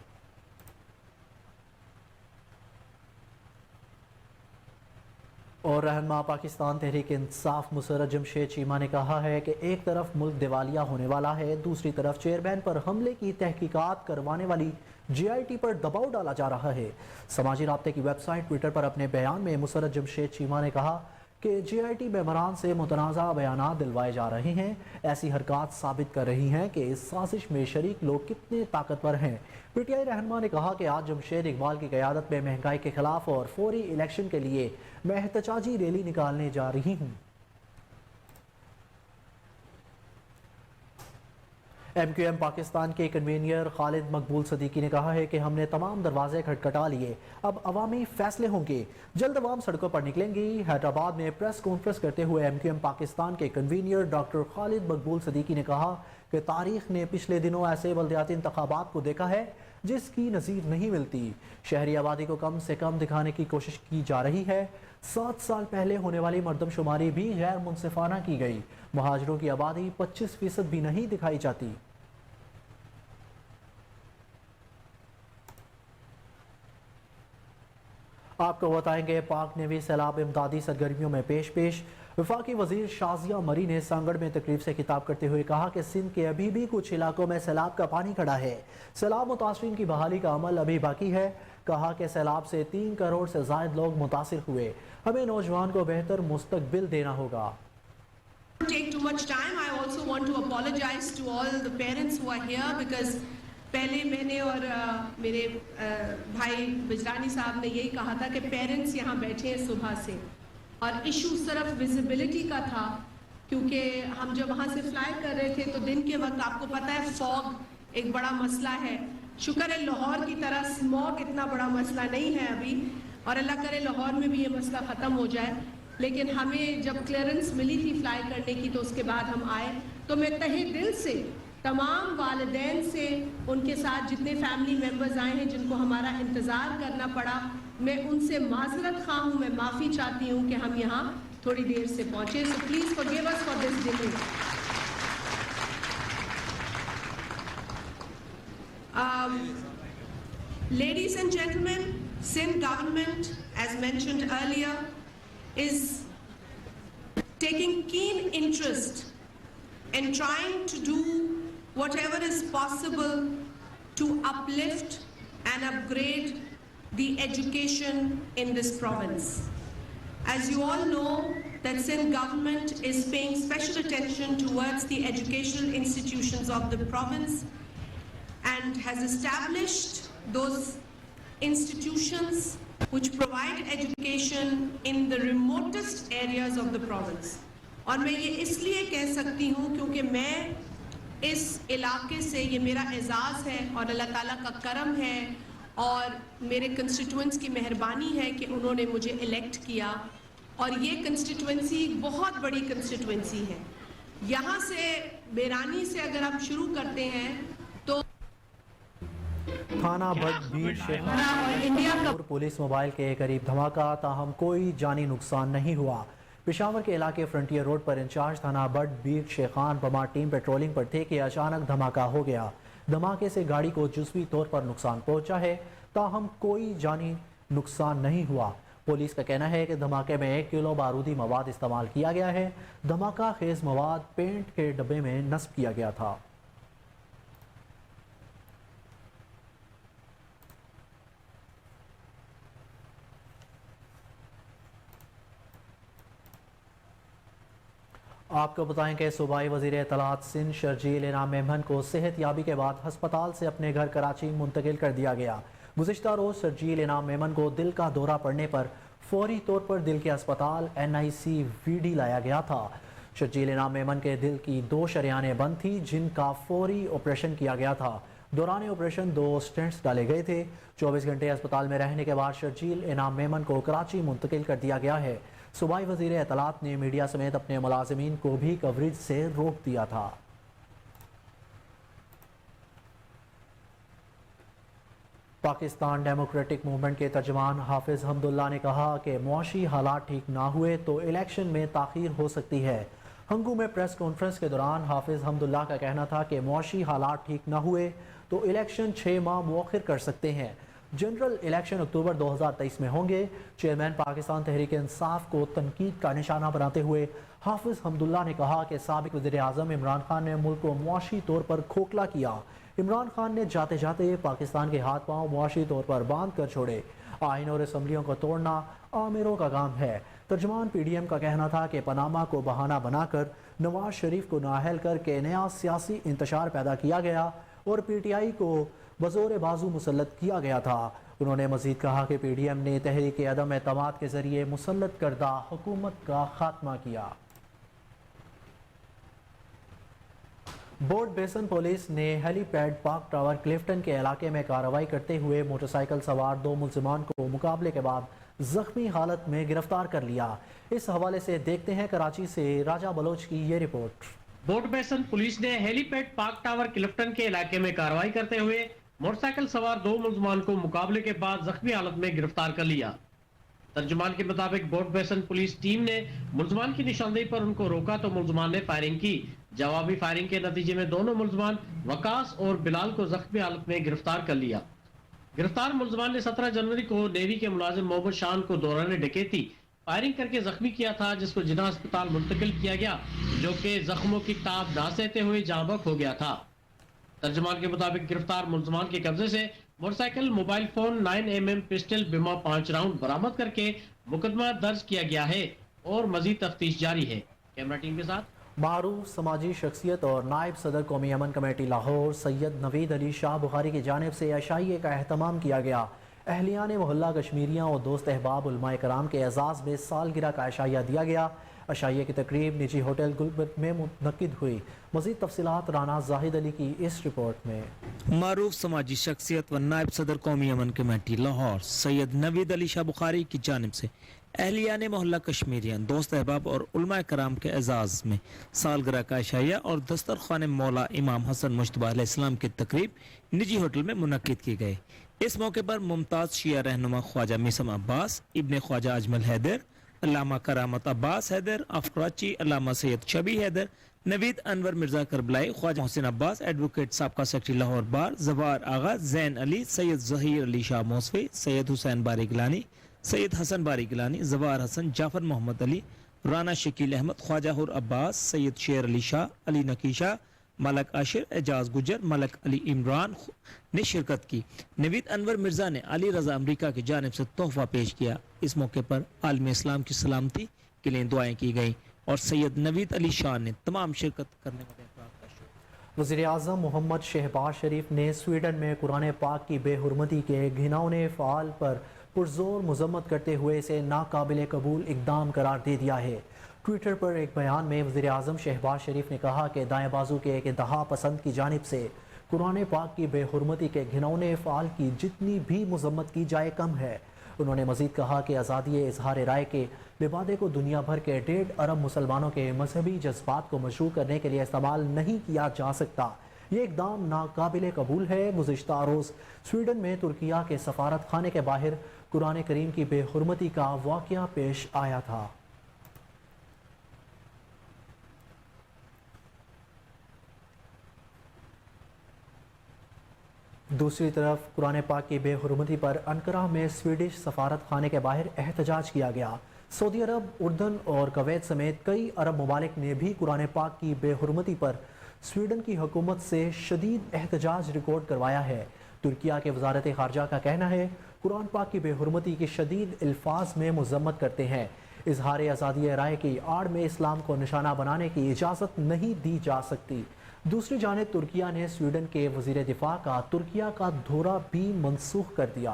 और रहनुमा पाकिस्तान तहरीक इंसाफ मुसर्रत जमशेद चीमा ने कहा है कि एक तरफ मुल्क दिवालिया होने वाला है, दूसरी तरफ चेयरमैन पर हमले की तहकीकात करवाने वाली JIT पर दबाव डाला जा रहा है। समाजी राब्ते की वेबसाइट ट्विटर पर अपने बयान में मुसर्रत जमशेद चीमा ने कहा कि JIT मेंबरान से मुतनाज़ा बयानात दिलवाए जा रहे हैं। ऐसी हरकत साबित कर रही हैं कि इस साजिश में शरीक लोग कितने ताकतवर हैं। PTI रहनुमा ने कहा कि आज जमशेद इकबाल की क़यादत में महंगाई के खिलाफ और फौरी इलेक्शन के लिए मैं एहतजाजी रैली निकालने जा रही हूँ। MQM पाकिस्तान के कन्वीनर खालिद मकबूल सदीकी ने कहा है कि हमने तमाम दरवाजे खटखटा लिए, अब अवामी फैसले होंगे, जल्द अवाम सड़कों पर निकलेंगी। हैदराबाद में प्रेस कॉन्फ्रेंस करते हुए MQM पाकिस्तान के कन्वीनर डॉक्टर खालिद मकबूल सदीकी ने कहा कि तारीख ने पिछले दिनों ऐसे बल्दियाती इंतखाबात को देखा है जिसकी नज़ीर नहीं मिलती। शहरी आबादी को कम से कम दिखाने की कोशिश की जा रही है। 7 साल पहले होने वाली मर्दमशुमारी भी गैर मुनसिफाना की गई। मुहाजिरों की आबादी 25% भी नहीं दिखाई जाती। आपको बताएंगे पाक नेवी सैलाब इमदादी सरगर्मियों में पेश। वफाकी वजीर शाजिया मरी ने सांगड़ में तकरीब से खिताब करते हुए कहा कि सिंध के अभी भी कुछ इलाकों में सैलाब का पानी खड़ा है। सैलाब मुतासरीन की बहाली का अमल अभी बाकी है। कहा कि सैलाब से 3 करोड़ से ज़ायद लोग मुतासिर हुए। हमें नौजवान को बेहतर मुस्तकबिल देना होगा। Take too much time. I also want to apologize to all the parents who are here because पहले मैंने और मेरे भाई बिजरानी साहब ने यही कहा था कि पेरेंट्स यहाँ बैठे हैं सुबह से, और इशू सिर्फ विजिबिलिटी का था क्योंकि हम जब वहाँ से फ्लाई कर रहे थे तो दिन के वक्त आपको पता है फॉग एक बड़ा मसला है। शुक्र है लाहौर की तरह स्मॉग इतना बड़ा मसला नहीं है अभी, और अल्लाह करे लाहौर में भी ये मसला ख़त्म हो जाए। लेकिन हमें जब क्लियरेंस मिली थी फ्लाई करने की तो उसके बाद हम आए, तो मैं तहे दिल से तमाम वालिदैन से, उनके साथ जितने फैमिली मेम्बर्स आए हैं जिनको हमारा इंतज़ार करना पड़ा, मैं उनसे माजरत खा हूँ, मैं माफ़ी चाहती हूँ कि हम यहाँ थोड़ी देर से पहुँचे। So please forgive us for this delay. Ladies and gentlemen, Sindh government, as mentioned earlier, is taking keen interest in trying to do whatever is possible to uplift and upgrade the education in this province. As you all know, that Sindh government is paying special attention towards the educational institutions of the province, and has established those institutions which provide education in the remotest areas of the province. اور میں یہ اس لیے کہہ سکتی ہوں کیونکہ میں اس علاقے سے، یہ میرا اعزاز ہے اور اللہ تعالیٰ کا کرم ہے اور میرے کنسٹیٹوئنٹس کی مہربانی ہے کہ انہوں نے مجھے الیکٹ کیا، اور یہ کنسٹیٹوئنسی بہت بڑی کنسٹیٹوئنسی ہے. یہاں سے بیرانی سے اگر آپ شروع کرتے ہیں تو تھانہ بٹ بیٹ شیخان پولیس موبائل کے قریب دھماکہ، تاہم کوئی جانی نقصان نہیں ہوا. پشاور کے علاقے فرنٹیئر روڈ پر انچارج تھانہ بٹ بیٹ شیخان بما ٹیم پیٹرولنگ پر تھے کہ اچانک دھماکہ ہو گیا. دھماکے سے گاڑی کو جزوی طور پر نقصان پہنچا ہے، تاہم کوئی جانی نقصان نہیں ہوا. پولیس کا کہنا ہے کہ دھماکے میں 1 کلو بارودی مواد استعمال کیا گیا ہے. دھماکہ خیز مواد پینٹ کے ڈبے میں نصب کیا گیا تھا. آپ کو بتائیں کہ صوبائی وزیر اطلاعات سندھ شرجیل انعام میمن کو صحت یابی کے بعد ہسپتال سے اپنے گھر کراچی منتقل کر دیا گیا. گزشتہ روز شرجیل انعام میمن کو دل کا دورہ پڑنے پر فوری طور پر دل کے اسپتال NICVD لایا گیا تھا. شرجیل انعام میمن کے دل کی 2 شریانیں بند تھیں جن کا فوری آپریشن کیا گیا تھا. دوران آپریشن 2 سٹنٹس ڈالے گئے تھے. 24 گھنٹے اسپتال میں رہنے کے بعد شرجیل انعام میمن کو کراچی منتقل کر دیا گیا ہے. صوبائی وزیر اطلاعات نے میڈیا سمیت اپنے ملازمین کو بھی کوریج سے روک دیا تھا. پاکستان ڈیموکریٹک موومنٹ کے ترجمان حافظ حمداللہ نے کہا کہ معاشی حالات ٹھیک نہ ہوئے تو الیکشن میں تاخیر ہو سکتی ہے. ہنگو میں پریس کانفرنس کے دوران حافظ حمداللہ کا کہنا تھا کہ معاشی حالات ٹھیک نہ ہوئے تو الیکشن 6 ماہ مؤخر کر سکتے ہیں. جنرل الیکشن اکتوبر 2023 میں ہوں گے. چیئرمین پاکستان تحریک انصاف کو تنقید کا نشانہ بناتے ہوئے حافظ حمداللہ نے کہا کہ سابق وزیر اعظم عمران خان نے ملک کو معاشی طور پر کھوکھلا کیا. عمران خان نے جاتے جاتے پاکستان کے ہاتھ پاؤں معاشی طور پر باندھ کر چھوڑے. آئین اور اسمبلیوں کو توڑنا آمروں کا کام ہے. ترجمان PDM کا کہنا تھا کہ پاناما کو بہانہ بنا کر نواز شریف کو نااہل کر کے نیا سیاسی انتشار پیدا کیا گیا اور PTI کو بزور بازو مسلط کیا گیا تھا. انہوں نے مزید کہا کہ PDM نے تحریک عدم اعتماد کے ذریعے مسلط کردہ حکومت کا خاتمہ کیا. بورڈ بیسن پولیس نے ہیلی پیڈ پارک ٹاور کلفٹن کے علاقے میں کارروائی کرتے ہوئے موٹر سائیکل سوار 2 ملزمان کو مقابلے کے بعد زخمی حالت میں گرفتار کر لیا. اس حوالے سے دیکھتے ہیں کراچی سے راجہ بلوچ کی یہ رپورٹ. بورڈ بیسن پولیس نے ہیلی پیڈ پارک ٹاور کلفٹن کے علاقے میں کارروائی کرتے ہوئے موٹر سائیکل سوار 2 ملزمان کو مقابلے کے بعد زخمی حالت میں گرفتار کر لیا. ترجمان کے مطابق بورڈ بیسن پولیس ٹیم نے ملزمان کی نشاندہی پر ان کو روکا تو ملزمان نے فائرنگ کی. جوابی فائرنگ کے نتیجے میں دونوں ملزمان وقاص اور بلال کو زخمی حالت میں گرفتار کر لیا. گرفتار ملزمان نے 17 جنوری کو نیوی کے ملازم محمد شان کو دوران ڈکیتی فائرنگ کر کے زخمی کیا تھا، جس کو جناح اسپتال منتقل کیا گیا جو کہ زخموں کی تاب نہ سہتے ہوئے جاں بحق ہو گیا تھا. ترجمان کے مطابق گرفتار ملزمان کے قبضے سے motorcycle, mobile phone, 9mm pistol بما 5 راؤنڈ برآمد کر کے مقدمہ درج کیا گیا ہے اور مزید تفتیش جاری ہے. کیمرہ ٹیم کے ساتھ معروف سماجی شخصیت اور نائب صدر قومی امن کمیٹی لاہور سید نوید علی شاہ بخاری کی جانب سے عشائیے کا اہتمام کیا گیا. اہلیان محلہ کشمیریاں اور دوست احباب علماء کرام کے اعزاز میں سالگرہ کا عشائیہ دیا گیا. عشائیے کی تقریب نجی ہوٹل گلبرگ میں منعقد ہوئی. مزید تفصیلات رانا زاہد علی کی اس رپورٹ میں. معروف سماجی شخصیت و نائب صدر قومی امن کمیٹی لاہور سید نوید علی شاہ بخاری کی جانب سے اہلیان محلہ کشمیریان، دوست احباب اور علماء کرام کے اعزاز میں سالگرہ کا عشائیہ اور دسترخوان مولا امام حسن مجتبیٰ علیہ السلام کی تقریب نجی ہوٹل میں منعقد کی گئی. اس موقع پر ممتاز شیعہ رہنما خواجہ میثم عباس، ابن خواجہ اجمل حیدر، علامہ کرامت عباس Haider of Karachi, Allama Syed شبی Haider, Naveed Anwar Mirza Karbalai, Khwaja Mohsin Abbas advocate سابقہ سیکرٹری لاہور بار، زوار آغا، زین علی، سید ظہیر علی شاہ موسوی، سید حسین باری گیلانی، سید حسن باری گیلانی، زوار حسن، جعفر محمد علی، رانا شکیل احمد، خواجہ حر عباس، سید شیر علی شاہ، علی نکیشہ، ملک عاشر، اعجاز گجر، ملک علی عمران نے شرکت کی. نوید انور مرزا نے علی رضا امریکہ کی جانب سے تحفہ پیش کیا. اس موقع پر عالم اسلام کی سلامتی کے لیے دعائیں کی گئیں اور سید نوید علی شاہ نے تمام شرکت کرنے والے افراد کا شکریہ. वज़ीर-ए-आज़म मोहम्मद शहबाज शरीफ ने स्वीडन में कुरान पाक की बेहुरमती के घिनौने फ़ाल पर पुरज़ोर मज़म्मत करते हुए इसे नाकाबिल कबूल इक़दाम करार दे दिया है। ट्विटर पर एक बयान में वज़ीर-ए-आज़म शहबाज शरीफ ने कहा कि दाएं बाजू के एक इंतहा पसंद की जानिब से कुरान पाक की बेहुरमती के घिनौने फ़ाल की जितनी भी मज़म्मत की जाए कम है। उन्होंने मज़ीद कहा कि आज़ादी इज़हार राय के लिबादे को दुनिया भर के 1.5 अरब मुसलमानों के मजहबी जज्बात को मशरूह करने के लिए इस्तेमाल नहीं किया जा सकता। ये इक़दाम नाकाबिल कबूल है। गुज़िश्ता रोज़ स्वीडन में तुर्किया के सफारत खाने के बाहर कुरान करीम की बेहुरमती का वाक़या पेश आया था। दूसरी तरफ कुरान पाक की बेहुरमती पर अनकरा में स्वीडिश सफारत खाने के बाहर एहतजाज किया गया। सऊदी अरब, उर्दन और कुवैत समेत कई अरब ममालिक ने भी कुरान पाक की बेहुरमती पर स्वीडन की हुकूमत से शदीद एहतजाज रिकॉर्ड करवाया है। तुर्किया के वजारत खारजा का कहना है कुरान पाक की बेहुरमती की शदीद अल्फाज में मजम्मत करते हैं। इजहार आज़ादी राय की आड़ में इस्लाम को निशाना बनाने की इजाज़त नहीं दी जा सकती। दूसरी जानिब तुर्किया ने स्वीडन के वज़ीर दिफा का तुर्किया का दौरा भी मनसूख कर दिया।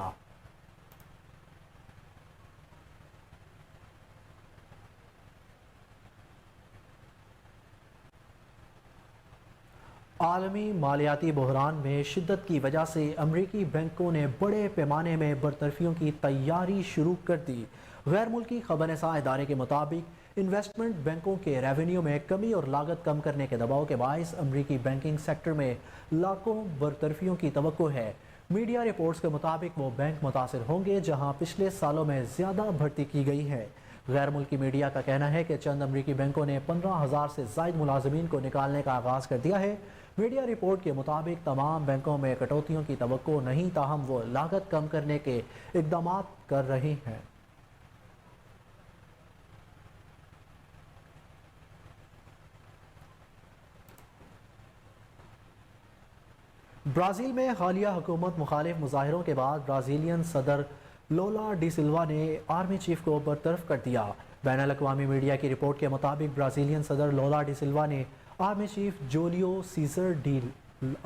आलमी मालियाती बहरान में शिद्दत की वजह से अमरीकी बैंकों ने बड़े पैमाने में बरतरफियों की तैयारी शुरू कर दी। गैर मुल्की खबरसां इदारे के मुताबिक इन्वेस्टमेंट बैंकों के रेवेन्यू में कमी और लागत कम करने के दबाव के बायस अमरीकी बैंकिंग सेक्टर में लाखों बरतरफियों की तवक्को है। मीडिया रिपोर्ट्स के मुताबिक वो बैंक मुतासिर होंगे जहां पिछले सालों में ज़्यादा भर्ती की गई है। गैर मुल्की मीडिया का कहना है कि चंद अमरीकी बैंकों ने 15,000 से ज़ायद मुलाजमीन को निकालने का आगाज़ कर दिया है। मीडिया रिपोर्ट के मुताबिक तमाम बैंकों में कटौतियों की तवक्को नहीं, ताहम वो लागत कम करने के इक़दाम कर रही हैं। ब्राज़ील में हालिया हुकूमत मुखालिफ मुजाहिरों के बाद ब्राज़ीलियन सदर लोला डी सिल्वा ने आर्मी चीफ को बरतरफ कर दिया। बैनुल-अक़वामी मीडिया की रिपोर्ट के मुताबिक ब्राज़ीलियन सदर लोला डी सिल्वा ने आर्मी चीफ जोलियो सीजर डी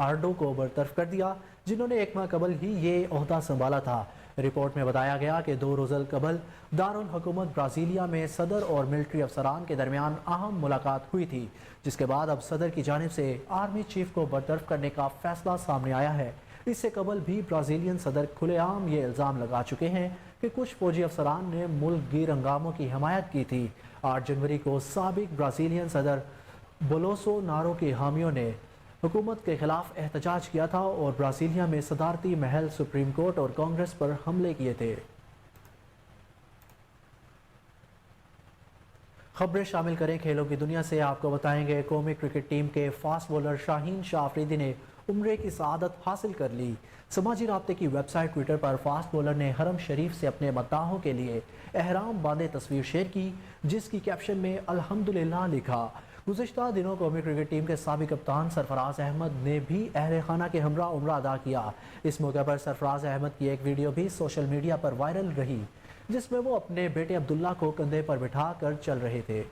आर्डो को बरतरफ कर दिया, जिन्होंने एक माह कबल ही ये ओहदा संभाला था। रिपोर्ट में बताया गया कि 2 रोज़ कबल दारुल हुकूमत ब्राज़ीलिया में सदर और मिलिट्री अफसरान के दरमियान अहम मुलाकात हुई थी, जिसके बाद अब सदर की जानिब से आर्मी चीफ को बरतरफ करने का फैसला सामने आया है। इससे कबल भी ब्राज़ीलियन सदर खुलेआम ये इल्ज़ाम लगा चुके हैं कि कुछ फौजी अफसरान ने मुल्क गिर हंगामों की हमायत की थी। 8 जनवरी को साबिक ब्राज़ीलियन सदर बोलोसो नारो के हामियों ने हुकूमत के खिलाफ एहतजाज किया था और ब्राज़ीलिया में सदारती महल, सुप्रीम कोर्ट और कांग्रेस पर हमले किए थे। खबरें शामिल करें खेलों की दुनिया से। आपको बताएंगे कौमी क्रिकेट टीम के फास्ट बॉलर शाहीन शाह अफरीदी ने उम्रे की सआदत हासिल कर ली। समाजी राब्ते की वेबसाइट ट्विटर पर फास्ट बॉलर ने हरम शरीफ से अपने मद्दाहों के लिए एहराम बांधे तस्वीर शेयर की, जिसकी कैप्शन में अल्हम्दुलिल्लाह लिखा। गुज़िश्ता दिनों कौमी क्रिकेट टीम के साबिक कप्तान सरफराज अहमद ने भी अहले खाना के हमरा उम्रा अदा किया। इस मौके पर सरफराज अहमद की एक वीडियो भी सोशल मीडिया पर वायरल रही, जिसमें वो अपने बेटे अब्दुल्ला को कंधे पर बिठा कर चल रहे थे।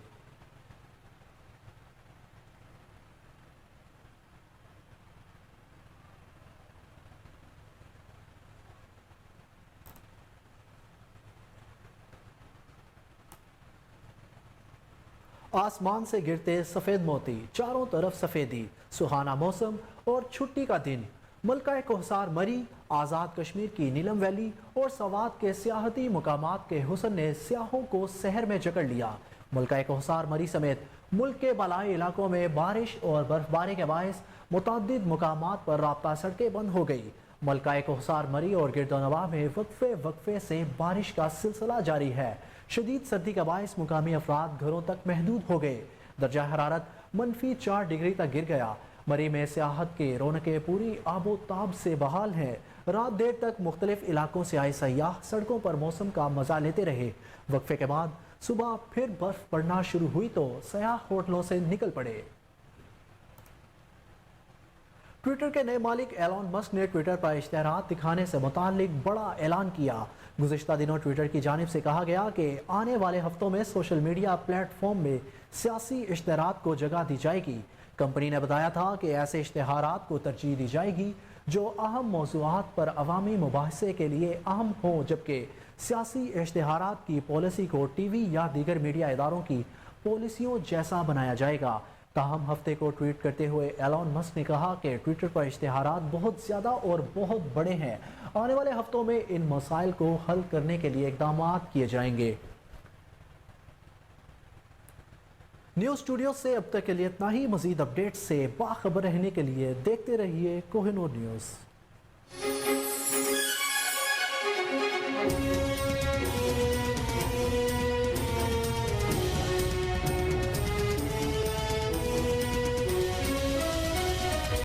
आसमान से गिरते सफेद मोती, चारों तरफ सफेदी, सुहाना मौसम और छुट्टी का दिन। मलका कोहसार मरी, आज़ाद कश्मीर की नीलम वैली और सवात के सियाहती मुकामात के हुस्न ने सियाहों को शहर में जकड़ लिया। मलका कोहसार मरी समेत मुल्क के बलाई इलाकों में बारिश और बर्फबारी के बायस मुतअद्दिद मुकामात पर राब्ता सड़कें बंद हो गई। मलका कोहसार मरी और गिरदोनवा में वक्फे से बारिश का सिलसिला जारी है। शदीद सर्दी का बायस मुकामी अफराद घरों तक महदूद हो गए। दर्जा हरारत -4 डिग्री तक गिर गया। मरी में सियाहत के रौनकें पूरी आबोताब से बहाल हैं। रात देर तक मुख्तलिफ इलाकों से आए सयाह सड़कों पर मौसम का मजा लेते रहे। वक्फे के बाद सुबह फिर बर्फ पड़ना शुरू हुई तो सयाह होटलों से निकल पड़े। ट्विटर के नए मालिक एलॉन मस्क ने ट्विटर पर इश्तेहारात दिखाने से मुताल्लिक बड़ा ऐलान किया। गुज़िश्ता दिनों ट्विटर की जानिब से कहा गया कि आने वाले हफ्तों में सोशल मीडिया प्लेटफॉर्म में सियासी इश्तेहारात को जगह दी जाएगी। کمپنی نے بتایا تھا کہ ایسے اشتہارات کو ترجیح دی جائے گی جو اہم موضوعات پر عوامی مباحثے کے لیے اہم ہوں، جبکہ سیاسی اشتہارات کی پالیسی کو ٹی وی یا دیگر میڈیا اداروں کی پالیسیوں جیسا بنایا جائے گا۔ تاہم ہفتے کو ٹویٹ کرتے ہوئے ایلون مسک نے کہا کہ ٹویٹر پر اشتہارات بہت زیادہ اور بہت بڑے ہیں، آنے والے ہفتوں میں ان مسائل کو حل کرنے کے لیے اقدامات کیے جائیں گے۔ نیوز اسٹوڈیو سے اب تک کے لیے اتنا ہی۔ مزید اپڈیٹ سے باخبر رہنے کے لیے دیکھتے رہیے کوہ نور نیوز۔